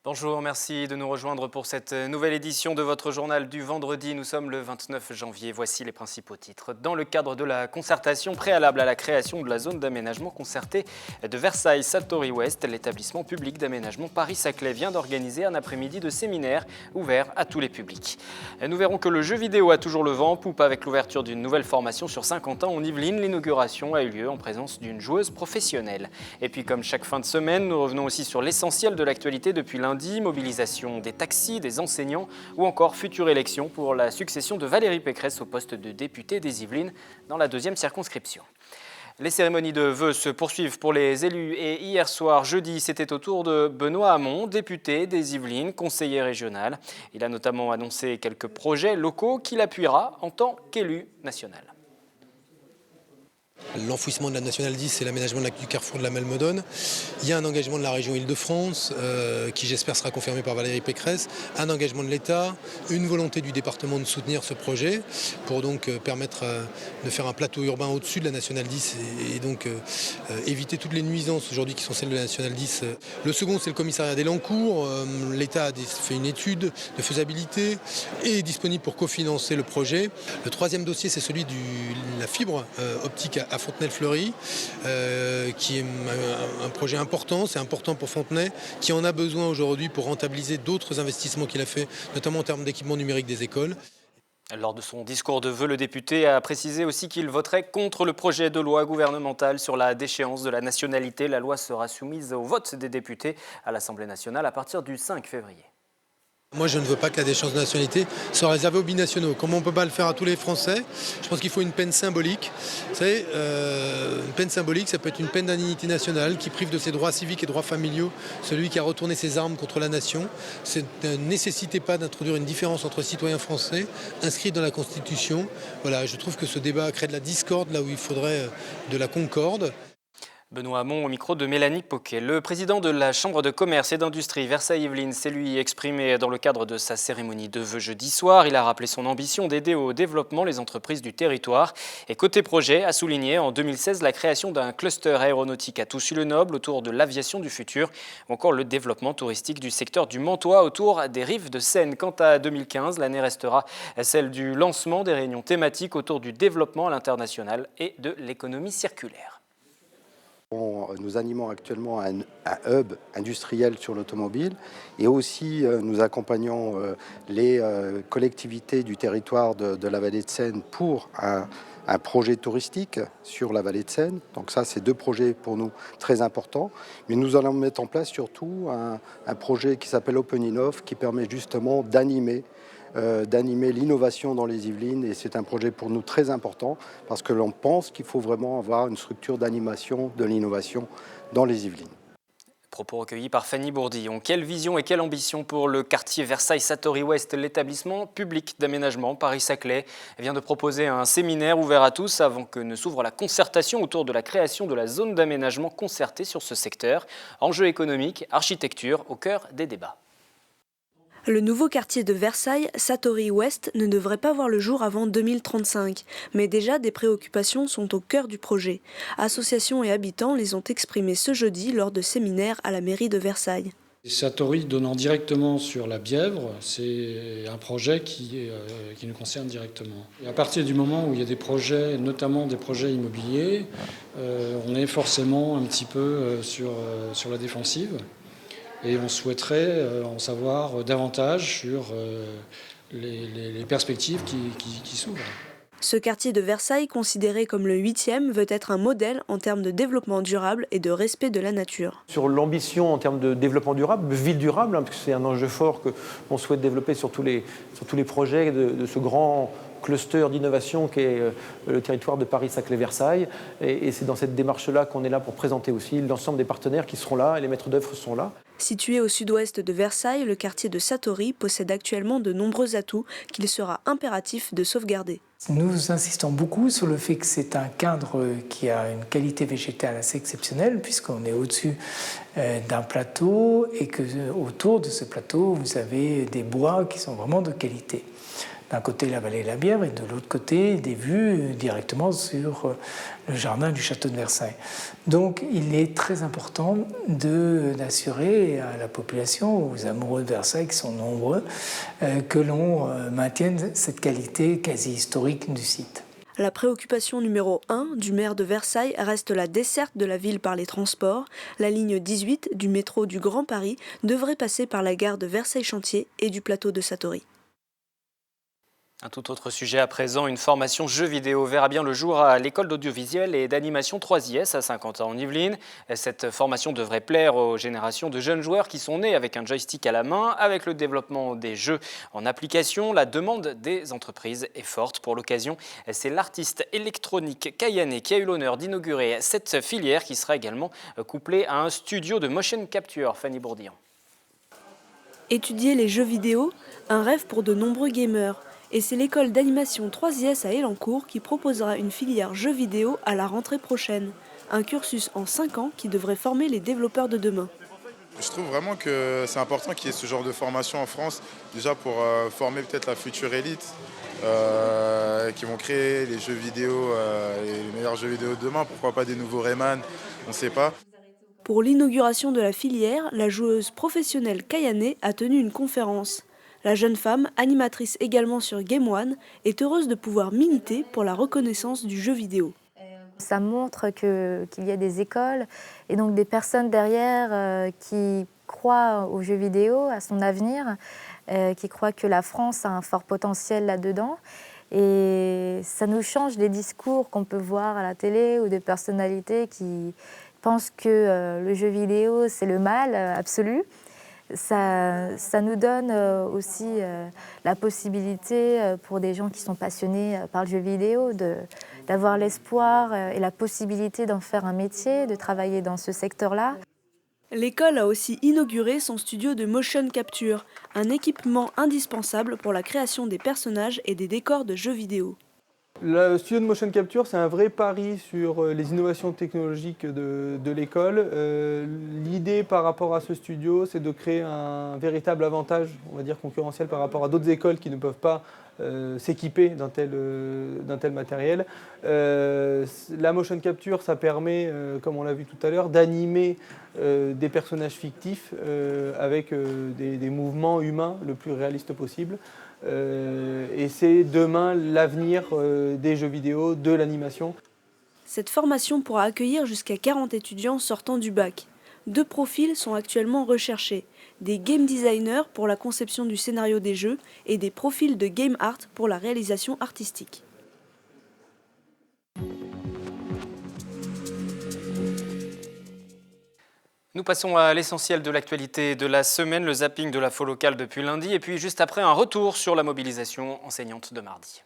Bonjour, merci de nous rejoindre pour cette nouvelle édition de votre journal du vendredi. Nous sommes le 29 janvier. Voici les principaux titres. Dans le cadre de la concertation préalable à la création de la zone d'aménagement concerté de Versailles Satori Ouest, l'établissement public d'aménagement Paris-Saclay vient d'organiser un après-midi de séminaire ouvert à tous les publics. Nous verrons que le jeu vidéo a toujours le vent. Poupe avec l'ouverture d'une nouvelle formation sur Saint-Quentin en Yvelines. L'inauguration a eu lieu en présence d'une joueuse professionnelle. Et puis comme chaque fin de semaine, nous revenons aussi sur l'essentiel de l'actualité depuis lundi. Mobilisation des taxis, des enseignants ou encore future élection pour la succession de Valérie Pécresse au poste de députée des Yvelines dans la 2e circonscription. Les cérémonies de vœux se poursuivent pour les élus et hier soir, jeudi, c'était au tour de Benoît Hamon, député des Yvelines, conseiller régional. Il a notamment annoncé quelques projets locaux qu'il appuiera en tant qu'élu national. L'enfouissement de la Nationale 10 et l'aménagement du carrefour de la Malmedonne. Il y a un engagement de la région Île-de-France qui j'espère sera confirmé par Valérie Pécresse, un engagement de l'État, une volonté du département de soutenir ce projet pour donc permettre de faire un plateau urbain au-dessus de la Nationale 10 et donc éviter toutes les nuisances aujourd'hui qui sont celles de la Nationale 10. Le second, c'est le commissariat d'Elancourt. L'État a fait une étude de faisabilité et est disponible pour cofinancer le projet. Le troisième dossier, c'est celui de la fibre optique à Fontenay-le-Fleury, qui est un projet important, c'est important pour Fontenay, qui en a besoin aujourd'hui pour rentabiliser d'autres investissements qu'il a fait, notamment en termes d'équipement numérique des écoles. Lors de son discours de vœux, le député a précisé aussi qu'il voterait contre le projet de loi gouvernementale sur la déchéance de la nationalité. La loi sera soumise au vote des députés à l'Assemblée nationale à partir du 5 février. Moi, je ne veux pas que la déchéance de nationalité soit réservée aux binationaux. Comme on ne peut pas le faire à tous les Français, je pense qu'il faut une peine symbolique. Vous savez, une peine symbolique, ça peut être une peine d'indignité nationale qui prive de ses droits civiques et droits familiaux celui qui a retourné ses armes contre la nation. Ne nécessitait pas d'introduire une différence entre citoyens français inscrite dans la Constitution. Voilà, je trouve que ce débat crée de la discorde là où il faudrait de la concorde. Benoît Hamon au micro de Mélanie Poquet. Le président de la Chambre de commerce et d'industrie Versailles-Yvelines s'est lui exprimé dans le cadre de sa cérémonie de vœux jeudi soir. Il a rappelé son ambition d'aider au développement les entreprises du territoire. Et côté projet, a souligné en 2016 la création d'un cluster aéronautique à Toussus-le-Noble autour de l'aviation du futur, ou encore le développement touristique du secteur du Mantois autour des rives de Seine. Quant à 2015, l'année restera celle du lancement des réunions thématiques autour du développement à l'international et de l'économie circulaire. Nous animons actuellement un hub industriel sur l'automobile et aussi nous accompagnons les collectivités du territoire de la vallée de Seine pour un projet touristique sur la vallée de Seine. Donc ça, c'est 2 projets pour nous très importants. Mais nous allons mettre en place surtout un projet qui s'appelle Open Innov qui permet justement d'animer l'innovation dans les Yvelines et c'est un projet pour nous très important parce que l'on pense qu'il faut vraiment avoir une structure d'animation de l'innovation dans les Yvelines. Propos recueillis par Fanny Bourdillon. Quelle vision et quelle ambition pour le quartier Versailles-Satori-Ouest? L'établissement public d'aménagement Paris-Saclay vient de proposer un séminaire ouvert à tous avant que ne s'ouvre la concertation autour de la création de la zone d'aménagement concertée sur ce secteur. Enjeux économiques, architecture au cœur des débats. Le nouveau quartier de Versailles, Satori Ouest, ne devrait pas voir le jour avant 2035. Mais déjà, des préoccupations sont au cœur du projet. Associations et habitants les ont exprimées ce jeudi lors de séminaires à la mairie de Versailles. Satori donnant directement sur la Bièvre, c'est un projet qui nous concerne directement. Et à partir du moment où il y a des projets, notamment des projets immobiliers, on est forcément un petit peu sur la défensive. Et on souhaiterait en savoir davantage sur les perspectives qui s'ouvrent. Ce quartier de Versailles, considéré comme le 8e, veut être un modèle en termes de développement durable et de respect de la nature. Sur l'ambition en termes de développement durable, ville durable, puisque c'est un enjeu fort qu'on souhaite développer sur tous les projets de ce grand cluster d'innovation qu'est le territoire de Paris-Saclay-Versailles. Et c'est dans cette démarche-là qu'on est là pour présenter aussi l'ensemble des partenaires qui seront là et les maîtres d'œuvre sont là. Situé au sud-ouest de Versailles, le quartier de Satori possède actuellement de nombreux atouts qu'il sera impératif de sauvegarder. Nous insistons beaucoup sur le fait que c'est un cadre qui a une qualité végétale assez exceptionnelle puisqu'on est au-dessus d'un plateau et que autour de ce plateau, vous avez des bois qui sont vraiment de qualité. d'un côté la vallée de la Bièvre et de l'autre côté des vues directement sur le jardin du château de Versailles. Donc il est très important d'assurer à la population, aux amoureux de Versailles qui sont nombreux, que l'on maintienne cette qualité quasi historique du site. La préoccupation numéro 1 du maire de Versailles reste la desserte de la ville par les transports. La ligne 18 du métro du Grand Paris devrait passer par la gare de Versailles-Chantier et du plateau de Satory. Un tout autre sujet à présent, une formation jeux vidéo verra bien le jour à l'école d'audiovisuel et d'animation 3IS à Saint-Quentin-en-Yvelines. Cette formation devrait plaire aux générations de jeunes joueurs qui sont nés avec un joystick à la main. Avec le développement des jeux en application, la demande des entreprises est forte. Pour l'occasion, c'est l'artiste électronique Kayane qui a eu l'honneur d'inaugurer cette filière qui sera également couplée à un studio de motion capture. Fanny Bourdillon. Étudier les jeux vidéo, un rêve pour de nombreux gamers. Et c'est l'école d'animation 3IS à Elancourt qui proposera une filière jeux vidéo à la rentrée prochaine. Un cursus en 5 ans qui devrait former les développeurs de demain. Je trouve vraiment que c'est important qu'il y ait ce genre de formation en France, déjà pour former peut-être la future élite qui vont créer les jeux vidéo, les meilleurs jeux vidéo de demain, pourquoi pas des nouveaux Rayman, on ne sait pas. Pour l'inauguration de la filière, la joueuse professionnelle Kayane a tenu une conférence. La jeune femme, animatrice également sur Game One, est heureuse de pouvoir militer pour la reconnaissance du jeu vidéo. Ça montre qu'il y a des écoles et donc des personnes derrière qui croient aux jeux vidéo, à son avenir, qui croient que la France a un fort potentiel là-dedans. Et ça nous change des discours qu'on peut voir à la télé ou des personnalités qui pensent que le jeu vidéo, c'est le mal absolu. Ça nous donne aussi la possibilité pour des gens qui sont passionnés par le jeu vidéo d'avoir l'espoir et la possibilité d'en faire un métier, de travailler dans ce secteur-là. L'école a aussi inauguré son studio de motion capture, un équipement indispensable pour la création des personnages et des décors de jeux vidéo. Le studio de motion capture, c'est un vrai pari sur les innovations technologiques de l'école. L'idée par rapport à ce studio, c'est de créer un véritable avantage, on va dire concurrentiel par rapport à d'autres écoles qui ne peuvent pas s'équiper d'un tel matériel. La motion capture, ça permet, comme on l'a vu tout à l'heure, d'animer des personnages fictifs avec des mouvements humains le plus réaliste possible. Et c'est demain l'avenir des jeux vidéo, de l'animation. Cette formation pourra accueillir jusqu'à 40 étudiants sortant du bac. 2 profils sont actuellement recherchés, des game designers pour la conception du scénario des jeux et des profils de game art pour la réalisation artistique. Nous passons à l'essentiel de l'actualité de la semaine, le zapping de l'info locale depuis lundi, et puis juste après un retour sur la mobilisation enseignante de mardi.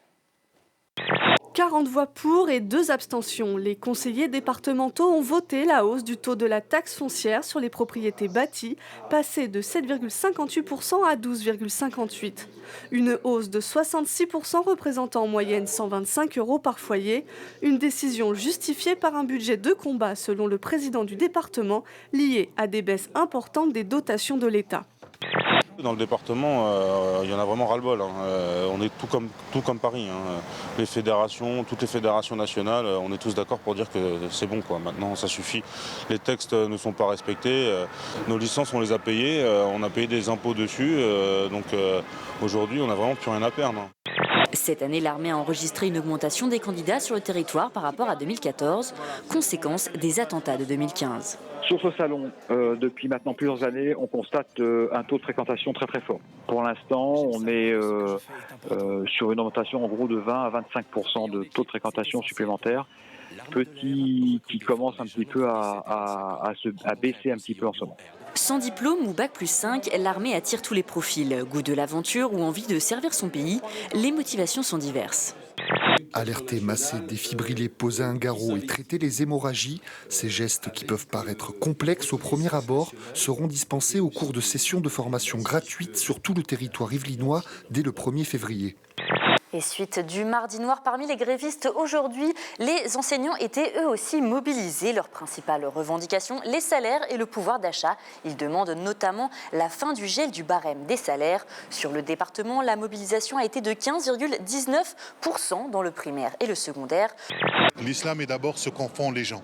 40 voix pour et 2 abstentions. Les conseillers départementaux ont voté la hausse du taux de la taxe foncière sur les propriétés bâties, passée de 7,58% à 12,58%. Une hausse de 66% représentant en moyenne 125 € par foyer. Une décision justifiée par un budget de combat, selon le président du département, lié à des baisses importantes des dotations de l'État. Dans le département, il y en a vraiment ras-le-bol. On est tout comme Paris. Les fédérations, toutes les fédérations nationales, on est tous d'accord pour dire que c'est bon, quoi. Maintenant, ça suffit. Les textes ne sont pas respectés. Nos licences, on les a payées. On a payé des impôts dessus. Donc aujourd'hui, on n'a vraiment plus rien à perdre. Cette année, l'armée a enregistré une augmentation des candidats sur le territoire par rapport à 2014, conséquence des attentats de 2015. Sur ce salon, depuis maintenant plusieurs années, on constate un taux de fréquentation très très fort. Pour l'instant, on est sur une augmentation en gros de 20 à 25% de taux de fréquentation supplémentaire, qui commence un petit peu à baisser un petit peu en ce moment. Sans diplôme ou bac+5, l'armée attire tous les profils. Goût de l'aventure ou envie de servir son pays, les motivations sont diverses. Alerter, masser, défibriller, poser un garrot et traiter les hémorragies, ces gestes qui peuvent paraître complexes au premier abord, seront dispensés au cours de sessions de formation gratuites sur tout le territoire yvelinois dès le 1er février. Et suite du mardi noir, parmi les grévistes aujourd'hui, les enseignants étaient eux aussi mobilisés. Leur principale revendication, les salaires et le pouvoir d'achat. Ils demandent notamment la fin du gel du barème des salaires. Sur le département, la mobilisation a été de 15,19% dans le primaire et le secondaire. L'islam est d'abord ce qu'en font les gens.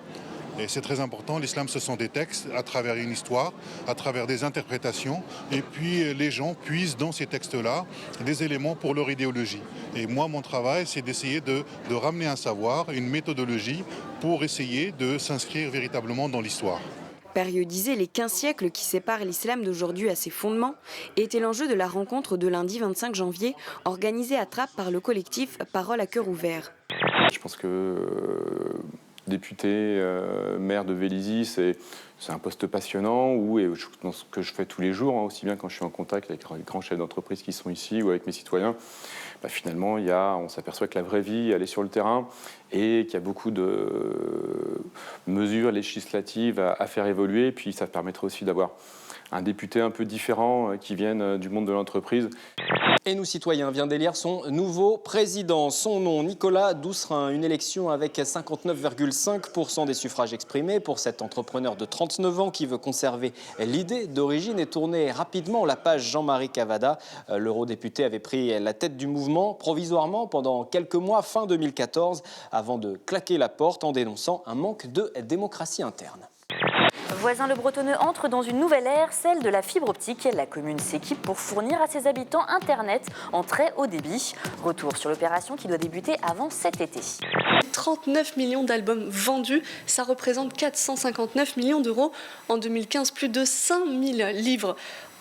Et c'est très important, l'islam ce sont des textes à travers une histoire, à travers des interprétations, et puis les gens puisent dans ces textes-là des éléments pour leur idéologie. Et moi, mon travail, c'est d'essayer de ramener un savoir, une méthodologie, pour essayer de s'inscrire véritablement dans l'histoire. Périodiser les 15 siècles qui séparent l'islam d'aujourd'hui à ses fondements était l'enjeu de la rencontre de lundi 25 janvier, organisée à Trappes par le collectif Parole à cœur ouvert. Je pense que député, maire de Vélizy, c'est un poste passionnant dans ce que je fais tous les jours, aussi bien quand je suis en contact avec les grands chefs d'entreprise qui sont ici ou avec mes citoyens. Finalement, on s'aperçoit que la vraie vie, elle est sur le terrain et qu'il y a beaucoup de mesures législatives à faire évoluer. Puis ça permettrait aussi d'avoir un député un peu différent qui vienne du monde de l'entreprise. Et nous, citoyens, vient d'élire son nouveau président. Son nom, Nicolas Doucerin. Une élection avec 59,5% des suffrages exprimés pour cet entrepreneur de 39 ans qui veut conserver l'idée d'origine et tourner rapidement la page Jean-Marie Cavada. L'eurodéputé avait pris la tête du mouvement provisoirement pendant quelques mois, fin 2014, avant de claquer la porte en dénonçant un manque de démocratie interne. Voisin le Bretonneux entre dans une nouvelle ère, celle de la fibre optique. La commune s'équipe pour fournir à ses habitants Internet en très haut débit. Retour sur l'opération qui doit débuter avant cet été. 39 millions d'albums vendus, ça représente 459 millions d'euros. En 2015, plus de 5000 livres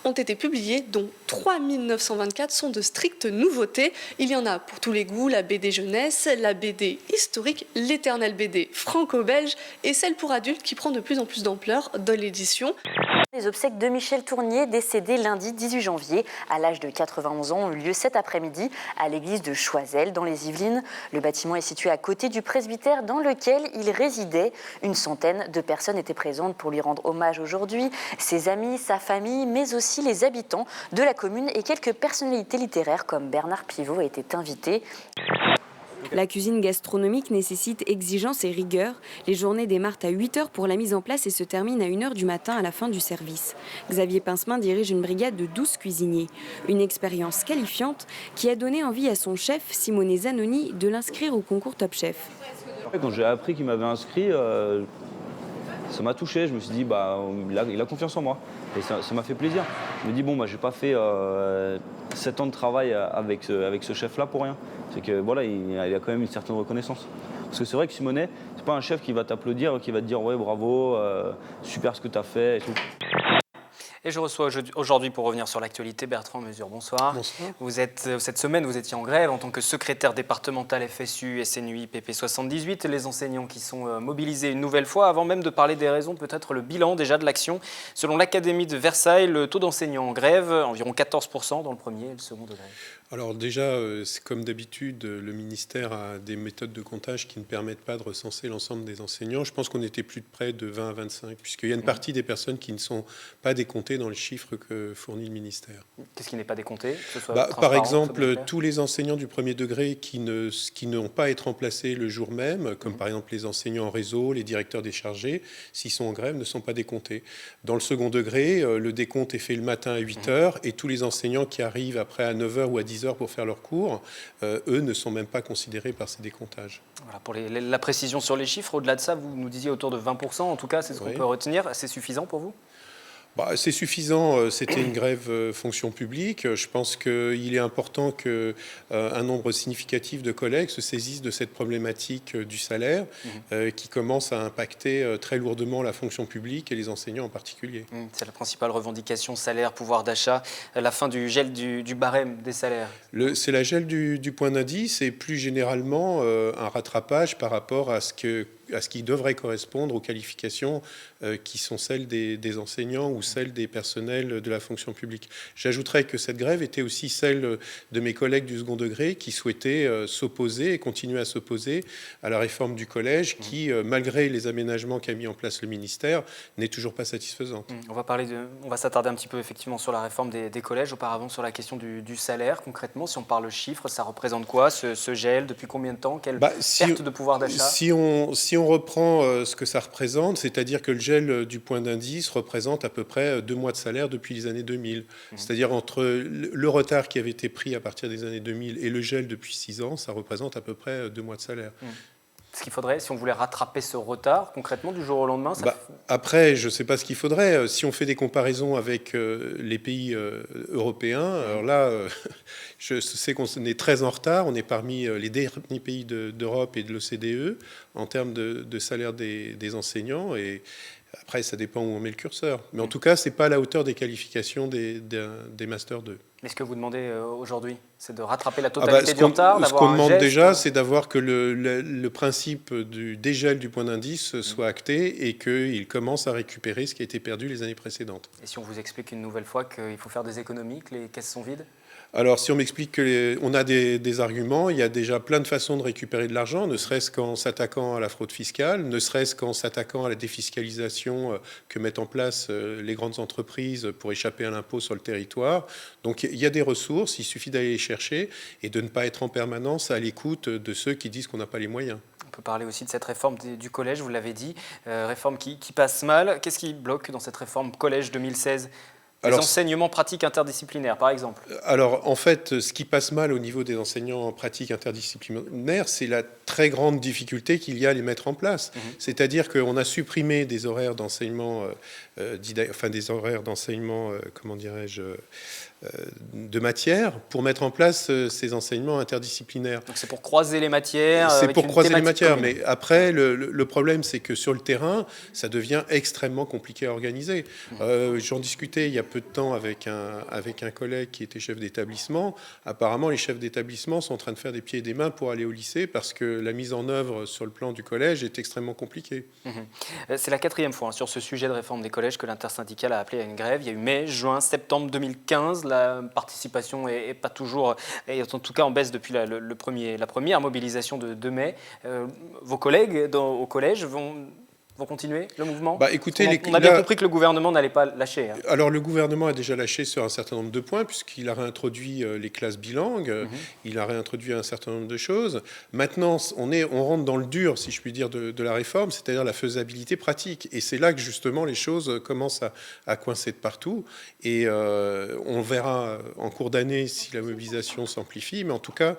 ont été publiés, dont 3924 sont de strictes nouveautés. Il y en a pour tous les goûts, la BD jeunesse, la BD historique, l'éternelle BD franco-belge et celle pour adultes qui prend de plus en plus d'ampleur dans l'édition. Les obsèques de Michel Tournier, décédé lundi 18 janvier, à l'âge de 91 ans, ont eu lieu cet après-midi à l'église de Choiseul, dans les Yvelines. Le bâtiment est situé à côté du presbytère dans lequel il résidait. Une centaine de personnes étaient présentes pour lui rendre hommage aujourd'hui. Ses amis, sa famille, mais aussi les habitants de la commune et quelques personnalités littéraires comme Bernard Pivot étaient invités. La cuisine gastronomique nécessite exigence et rigueur. Les journées démarrent à 8h pour la mise en place et se terminent à 1h du matin à la fin du service. Xavier Pincemin dirige une brigade de 12 cuisiniers. Une expérience qualifiante qui a donné envie à son chef, Simone Zanoni, de l'inscrire au concours Top Chef. Quand j'ai appris qu'il m'avait inscrit, ça m'a touché. Je me suis dit, il a confiance en moi. Et ça m'a fait plaisir. Je me dis, j'ai pas fait 7 ans de travail avec ce chef-là pour rien. C'est que il a quand même une certaine reconnaissance. Parce que c'est vrai que Simonet, c'est pas un chef qui va t'applaudir, qui va te dire ouais bravo, super ce que tu as fait et tout. Et je reçois aujourd'hui, pour revenir sur l'actualité, Bertrand Mesure. Bonsoir. Bonsoir. Cette semaine, vous étiez en grève en tant que secrétaire départemental FSU, SNUI, PP 78. Les enseignants qui sont mobilisés une nouvelle fois, avant même de parler des raisons, peut-être le bilan déjà de l'action. Selon l'Académie de Versailles, le taux d'enseignants en grève, environ 14% dans le premier et le second degré. Alors déjà, c'est comme d'habitude, le ministère a des méthodes de comptage qui ne permettent pas de recenser l'ensemble des enseignants. Je pense qu'on était plus de près de 20 à 25, puisqu'il y a une partie des personnes qui ne sont pas décomptées dans les chiffres que fournit le ministère. Qu'est-ce qui n'est pas décompté, que ce soit par exemple, tous les enseignants du premier degré qui n'ont pas à être remplacés le jour même, comme par exemple les enseignants en réseau, les directeurs déchargés, s'ils sont en grève, ne sont pas décomptés. Dans le second degré, le décompte est fait le matin à 8h, et tous les enseignants qui arrivent après à 9h ou à 10h pour faire leur cours, eux ne sont même pas considérés par ces décomptages. Voilà, pour la précision sur les chiffres, au-delà de ça, vous nous disiez autour de 20%, en tout cas, c'est ce qu'on peut retenir. C'est suffisant pour vous ? C'est suffisant, c'était une grève fonction publique. Je pense qu'il est important qu'un nombre significatif de collègues se saisissent de cette problématique du salaire qui commence à impacter très lourdement la fonction publique et les enseignants en particulier. C'est la principale revendication, salaire, pouvoir d'achat, la fin du gel du barème des salaires. C'est la gel du point d'indice et plus généralement un rattrapage par rapport à ce que à ce qui devrait correspondre aux qualifications qui sont celles des enseignants ou celles des personnels de la fonction publique. J'ajouterais que cette grève était aussi celle de mes collègues du second degré qui souhaitaient s'opposer et continuer à s'opposer à la réforme du collège qui, malgré les aménagements qu'a mis en place le ministère, n'est toujours pas satisfaisante. On va s'attarder un petit peu effectivement sur la réforme des collèges, auparavant sur la question du salaire. Concrètement, si on parle chiffres, ça représente quoi ce gel? Depuis combien de temps? Quelle perte de pouvoir d'achat? Si on reprend ce que ça représente, c'est-à-dire que le gel du point d'indice représente à peu près 2 mois de salaire depuis les années 2000. C'est-à-dire entre le retard qui avait été pris à partir des années 2000 et le gel depuis 6 ans, ça représente à peu près 2 mois de salaire. Ce qu'il faudrait, si on voulait rattraper ce retard, concrètement, du jour au lendemain, Après, je ne sais pas ce qu'il faudrait. Si on fait des comparaisons avec les pays européens, alors là, je sais qu'on est très en retard. On est parmi les derniers pays d'Europe et de l'OCDE en termes de salaire des enseignants. Et après, ça dépend où on met le curseur. Mais en tout cas, ce n'est pas à la hauteur des qualifications des Master 2. Mais ce que vous demandez aujourd'hui, c'est de rattraper la totalité du retard? Ce qu'on demande déjà, c'est d'avoir que le principe du dégel du point d'indice soit acté et qu'il commence à récupérer ce qui a été perdu les années précédentes. Et si on vous explique une nouvelle fois qu'il faut faire des économies, que les caisses sont vides? Alors, si on m'explique qu'on a des arguments, il y a déjà plein de façons de récupérer de l'argent, ne serait-ce qu'en s'attaquant à la fraude fiscale, ne serait-ce qu'en s'attaquant à la défiscalisation que mettent en place les grandes entreprises pour échapper à l'impôt sur le territoire. Donc, il y a des ressources, il suffit d'aller les chercher et de ne pas être en permanence à l'écoute de ceux qui disent qu'on n'a pas les moyens. On peut parler aussi de cette réforme du collège, vous l'avez dit, réforme qui passe mal. Qu'est-ce qui bloque dans cette réforme collège 2016 ? Les enseignements pratiques interdisciplinaires, par exemple. Alors, en fait, ce qui passe mal au niveau des enseignants en pratique interdisciplinaires, c'est la très grande difficulté qu'il y a à les mettre en place. C'est-à-dire qu'on a supprimé des horaires d'enseignement, comment dirais-je, de matière pour mettre en place ces enseignements interdisciplinaires. Donc c'est pour croiser les matières. C'est pour croiser les matières, mais après le problème c'est que sur le terrain ça devient extrêmement compliqué à organiser. J'en discutais il y a peu de temps avec un collègue qui était chef d'établissement. Apparemment les chefs d'établissement sont en train de faire des pieds et des mains pour aller au lycée parce que la mise en œuvre sur le plan du collège est extrêmement compliquée. C'est la 4e fois sur ce sujet de réforme des collèges que l'intersyndicale a appelé à une grève. Il y a eu mai, juin, septembre 2015. La participation est pas toujours, et en tout cas en baisse depuis la première mobilisation de mai. Vos collègues au collège vont continuer le mouvement? Écoutez, on a bien compris que le gouvernement n'allait pas lâcher. Alors le gouvernement a déjà lâché sur un certain nombre de points puisqu'il a réintroduit les classes bilingues, il a réintroduit un certain nombre de choses. Maintenant, on rentre dans le dur, si je puis dire, de la réforme, c'est-à-dire la faisabilité pratique. Et c'est là que justement les choses commencent à coincer de partout. Et on verra en cours d'année si la mobilisation s'amplifie, mais en tout cas,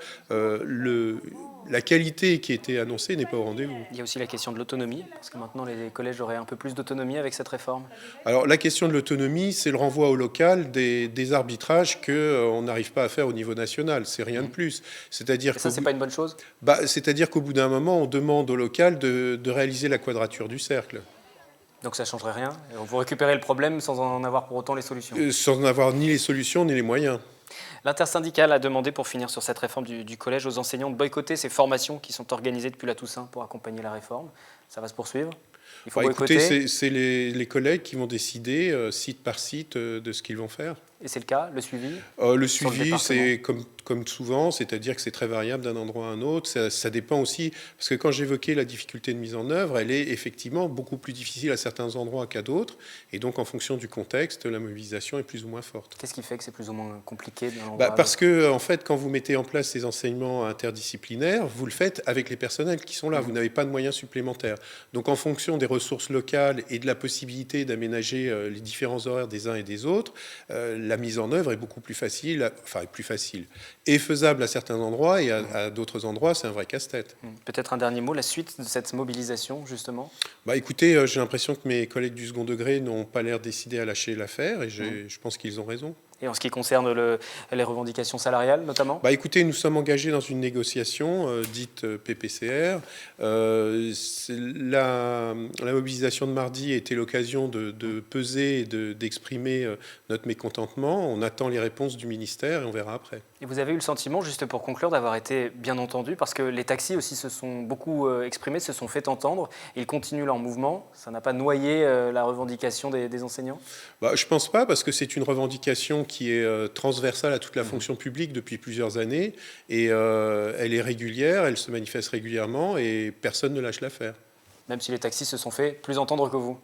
la qualité qui était annoncée n'est pas au rendez-vous. Il y a aussi la question de l'autonomie, parce que maintenant les collèges auraient un peu plus d'autonomie avec cette réforme. Alors la question de l'autonomie, c'est le renvoi au local des arbitrages qu'on n'arrive pas à faire au niveau national. C'est rien de plus. C'est-à-dire ça, c'est pas une bonne chose? C'est-à-dire qu'au bout d'un moment, on demande au local de réaliser la quadrature du cercle. Donc ça ne changerait rien? Vous récupérez le problème sans en avoir pour autant les solutions? Sans en avoir ni les solutions ni les moyens. L'intersyndicale a demandé, pour finir sur cette réforme du collège, aux enseignants de boycotter ces formations qui sont organisées depuis la Toussaint pour accompagner la réforme. Ça va se poursuivre? Il faut boycotter. Écoutez, c'est les collègues qui vont décider, site par site, de ce qu'ils vont faire. Et c'est le cas, le suivi? Le suivi, c'est comme souvent, c'est-à-dire que c'est très variable d'un endroit à un autre. Ça dépend aussi, parce que quand j'évoquais la difficulté de mise en œuvre, elle est effectivement beaucoup plus difficile à certains endroits qu'à d'autres. Et donc, en fonction du contexte, la mobilisation est plus ou moins forte. Qu'est-ce qui fait que c'est plus ou moins compliqué d'un endroit à parce que, en fait, quand vous mettez en place ces enseignements interdisciplinaires, vous le faites avec les personnels qui sont là. Vous n'avez pas de moyens supplémentaires. Donc, en fonction des ressources locales et de la possibilité d'aménager les différents horaires des uns et des autres, la mise en œuvre est beaucoup plus facile, et faisable à certains endroits, et à d'autres endroits, c'est un vrai casse-tête. Peut-être un dernier mot, la suite de cette mobilisation, justement? Écoutez, j'ai l'impression que mes collègues du second degré n'ont pas l'air décidés à lâcher l'affaire, et je pense qu'ils ont raison. Et en ce qui concerne les revendications salariales notamment? Écoutez, nous sommes engagés dans une négociation dite PPCR. La mobilisation de mardi était l'occasion de peser et d'exprimer notre mécontentement. On attend les réponses du ministère et on verra après. Et vous avez eu le sentiment, juste pour conclure, d'avoir été bien entendu, parce que les taxis aussi se sont beaucoup exprimés, se sont fait entendre. Ils continuent leur mouvement. Ça n'a pas noyé la revendication des enseignants? Je ne pense pas, parce que c'est une revendication qui est transversale à toute la fonction publique depuis plusieurs années. Et elle est régulière, elle se manifeste régulièrement et personne ne lâche l'affaire. Même si les taxis se sont fait plus entendre que vous?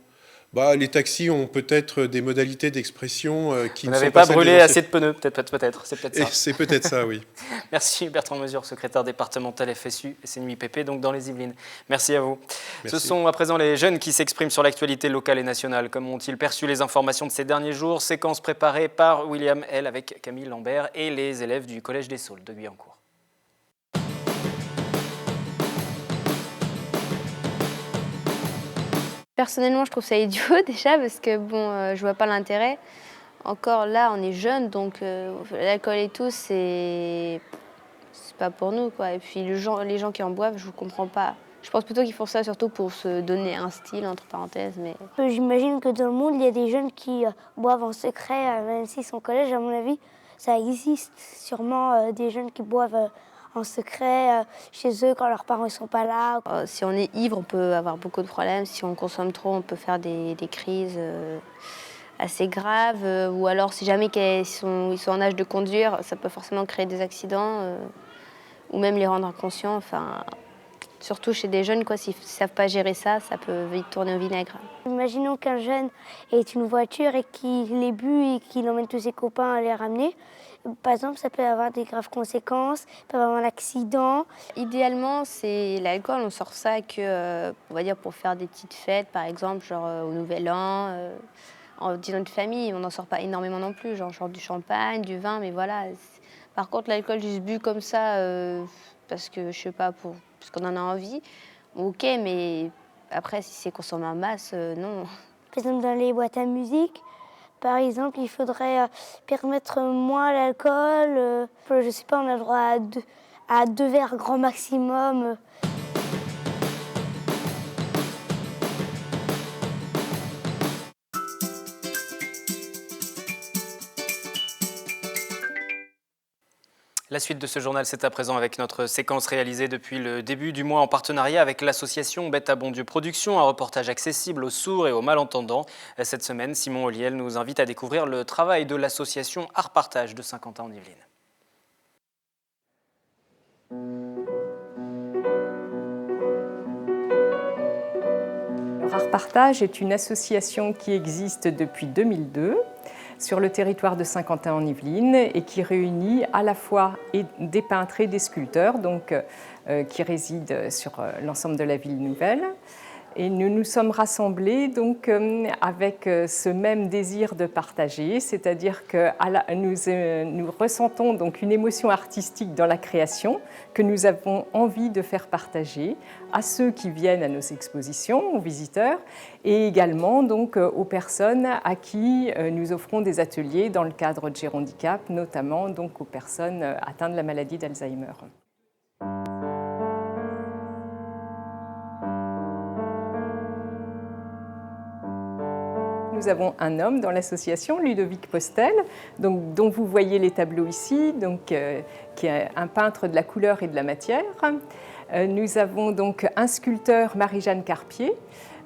Les taxis ont peut-être des modalités d'expression qui vous ne sont n'avez pas pas brûlé assez de pneus, peut-être, c'est peut-être ça. C'est peut-être ça, oui. Merci Bertrand Mesure, secrétaire départemental FSU SNUIPP, donc dans les Yvelines. Merci à vous. Merci. Ce sont à présent les jeunes qui s'expriment sur l'actualité locale et nationale. Comment ont-ils perçu les informations de ces derniers jours? Séquence préparée par William L. avec Camille Lambert et les élèves du Collège des Saules de Guyancourt. Personnellement, je trouve ça idiot déjà parce que je vois pas l'intérêt. Encore là, on est jeunes, donc l'alcool et tout, c'est pas pour nous, quoi. Et puis les gens qui en boivent, je ne comprends pas. Je pense plutôt qu'ils font ça surtout pour se donner un style, entre parenthèses. Mais j'imagine que dans le monde, il y a des jeunes qui boivent en secret, même s'ils sont au collège, à mon avis. Ça existe sûrement des jeunes qui boivent en secret chez eux quand leurs parents ne sont pas là. Si on est ivre, on peut avoir beaucoup de problèmes. Si on consomme trop, on peut faire des crises assez graves. Ou alors, si jamais ils sont en âge de conduire, ça peut forcément créer des accidents ou même les rendre inconscients. Enfin, surtout chez des jeunes, s'ils ne savent pas gérer ça, ça peut vite tourner au vinaigre. Imaginons qu'un jeune ait une voiture et qu'il ait bu et qu'il emmène tous ses copains à les ramener. Par exemple, ça peut avoir des graves conséquences, il peut avoir un accident. Idéalement, c'est l'alcool, on sort ça on va dire pour faire des petites fêtes, par exemple, genre au Nouvel An, en dîner de famille, on n'en sort pas énormément non plus, genre du champagne, du vin, mais voilà. Par contre, l'alcool juste bu comme ça, parce que, je sais pas, parce qu'on en a envie, ok, mais après, si c'est consommé en masse, non. Par exemple, dans les boîtes à musique, par exemple, il faudrait permettre moins l'alcool. Je sais pas, on a le droit à 2 verres grand maximum. La suite de ce journal, c'est à présent avec notre séquence réalisée depuis le début du mois en partenariat avec l'association Bête à Bon Dieu Productions, un reportage accessible aux sourds et aux malentendants. Cette semaine, Simon Olliel nous invite à découvrir le travail de l'association Art Partage de Saint-Quentin-en-Yvelines. Art Partage est une association qui existe depuis 2002 sur le territoire de Saint-Quentin-en-Yvelines et qui réunit à la fois des peintres et des sculpteurs qui résident sur l'ensemble de la ville nouvelle. Et nous nous sommes rassemblés donc, avec ce même désir de partager, c'est-à-dire que nous ressentons donc une émotion artistique dans la création que nous avons envie de faire partager à ceux qui viennent à nos expositions, aux visiteurs, et également donc, aux personnes à qui nous offrons des ateliers dans le cadre de Gérondicap, notamment donc, aux personnes atteintes de la maladie d'Alzheimer. Nous avons un homme dans l'association, Ludovic Postel, dont vous voyez les tableaux ici, qui est un peintre de la couleur et de la matière. Nous avons donc un sculpteur, Marie-Jeanne Carpier.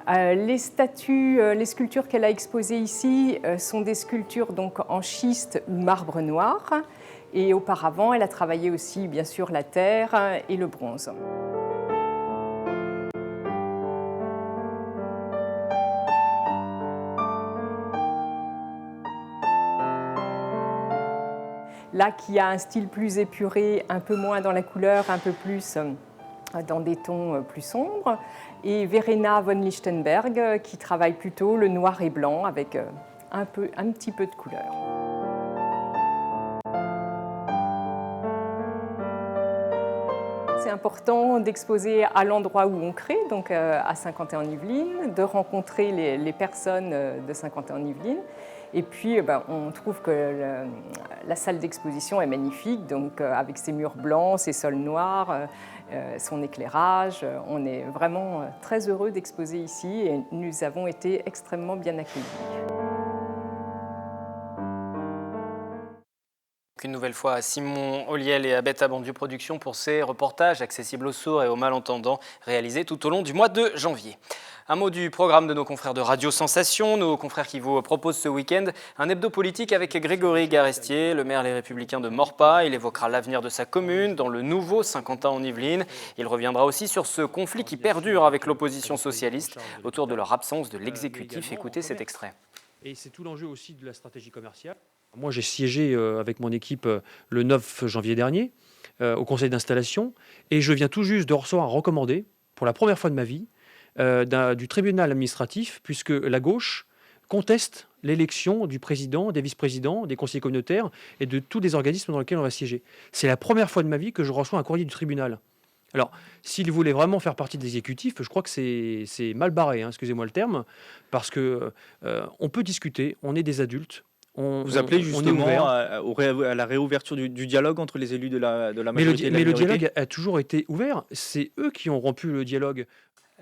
Les sculptures qu'elle a exposées ici sont des sculptures donc, en schiste ou marbre noir. Et auparavant, elle a travaillé aussi, bien sûr, la terre et le bronze. Là, qui a un style plus épuré, un peu moins dans la couleur, un peu plus dans des tons plus sombres. Et Verena von Lichtenberg, qui travaille plutôt le noir et blanc avec un petit peu de couleur. C'est important d'exposer à l'endroit où on crée, donc à Saint-Quentin-en-Yvelines, de rencontrer les personnes de Saint-Quentin-en-Yvelines. Et puis, on trouve que la salle d'exposition est magnifique, donc avec ses murs blancs, ses sols noirs, son éclairage. On est vraiment très heureux d'exposer ici et nous avons été extrêmement bien accueillis. Une nouvelle fois à Simon Olliel et à Beta Bandieu Productions pour ces reportages accessibles aux sourds et aux malentendants réalisés tout au long du mois de janvier. Un mot du programme de nos confrères de Radio Sensation, nos confrères qui vous proposent ce week-end un hebdo politique avec Grégory Garestier, le maire Les Républicains de Morpas. Il évoquera l'avenir de sa commune dans le nouveau Saint-Quentin en Yvelines. Il reviendra aussi sur ce conflit qui perdure avec l'opposition socialiste autour de leur absence de l'exécutif. Écoutez cet extrait. Et c'est tout l'enjeu aussi de la stratégie commerciale. Moi, j'ai siégé avec mon équipe le 9 janvier dernier au conseil d'installation et je viens tout juste de recevoir un recommandé, pour la première fois de ma vie, du tribunal administratif, puisque la gauche conteste l'élection du président, des vice-présidents, des conseillers communautaires et de tous les organismes dans lesquels on va siéger. C'est la première fois de ma vie que je reçois un courrier du tribunal. Alors, s'il voulait vraiment faire partie de l'exécutif, je crois que c'est mal barré, hein, excusez-moi le terme, parce que on peut discuter, on est des adultes. Vous appelez justement à la réouverture du dialogue entre les élus de la majorité et de la minorité. Mais le dialogue a toujours été ouvert. C'est eux qui ont rompu le dialogue.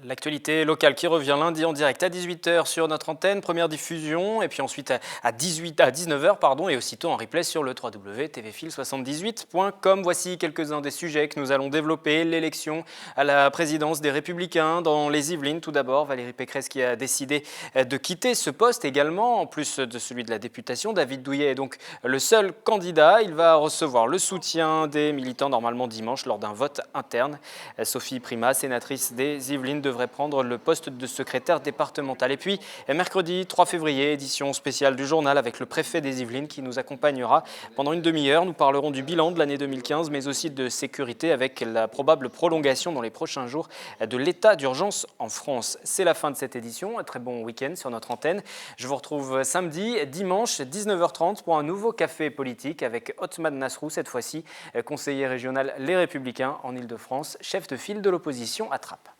L'actualité locale qui revient lundi en direct à 18h sur notre antenne, première diffusion, et puis ensuite à 19h, et aussitôt en replay sur le www.tvfil78.com. Voici quelques-uns des sujets que nous allons développer. L'élection à la présidence des Républicains dans les Yvelines. Tout d'abord, Valérie Pécresse qui a décidé de quitter ce poste également, en plus de celui de la députation. David Douillet est donc le seul candidat. Il va recevoir le soutien des militants normalement dimanche lors d'un vote interne. Sophie Primas, sénatrice des Yvelines, devrait prendre le poste de secrétaire départemental. Et puis, mercredi 3 février, édition spéciale du journal avec le préfet des Yvelines qui nous accompagnera pendant une demi-heure. Nous parlerons du bilan de l'année 2015, mais aussi de sécurité avec la probable prolongation dans les prochains jours de l'état d'urgence en France. C'est la fin de cette édition. Un très bon week-end sur notre antenne. Je vous retrouve samedi, dimanche, 19h30 pour un nouveau café politique avec Othman Nasrou, cette fois-ci conseiller régional Les Républicains en Ile-de-France, chef de file de l'opposition à Trappes.